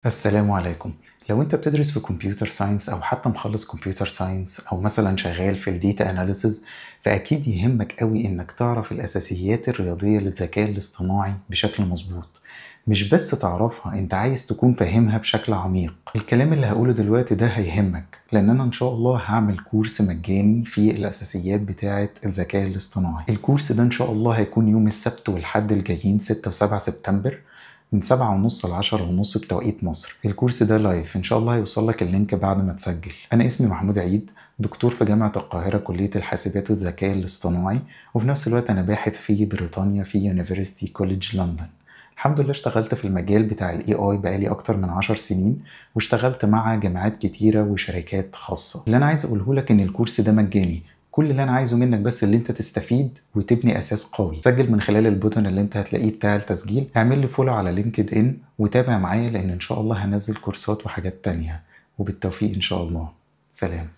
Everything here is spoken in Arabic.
السلام عليكم. لو انت بتدرس في كمبيوتر ساينس او حتى مخلص كمبيوتر ساينس او مثلا شغال في الديتا اناليسز، فاكيد يهمك قوي انك تعرف الاساسيات الرياضية للذكاء الاصطناعي بشكل مظبوط. مش بس تعرفها، انت عايز تكون فاهمها بشكل عميق. الكلام اللي هقوله دلوقتي ده هيهمك لان انا ان شاء الله هعمل كورس مجاني في الاساسيات بتاعة الذكاء الاصطناعي. الكورس ده ان شاء الله هيكون يوم السبت والحد الجايين 6 و7 سبتمبر من 7:30 ل10:30 بتوقيت مصر. الكورس ده لايف ان شاء الله، هيوصل لك اللينك بعد ما تسجل. انا اسمي محمود عيد، دكتور في جامعة القاهرة كلية الحاسبات والذكاء الاصطناعي، وفي نفس الوقت انا باحث في بريطانيا في يونيفرسيتي كوليدج لندن. الحمد لله اشتغلت في المجال بتاع الاي اي بقالي اكتر من 10 سنين، واشتغلت مع جامعات كتيرة وشركات خاصة. اللي انا عايز اقوله لك ان الكورس ده مجاني. كل اللي انا عايزه منك بس اللي انت تستفيد وتبني اساس قوي. سجل من خلال البوتن اللي انت هتلاقيه بتاع التسجيل، اعمل لي فولو على لينكد ان وتابع معايا، لان ان شاء الله هنزل كورسات وحاجات تانية. وبالتوفيق ان شاء الله. سلام.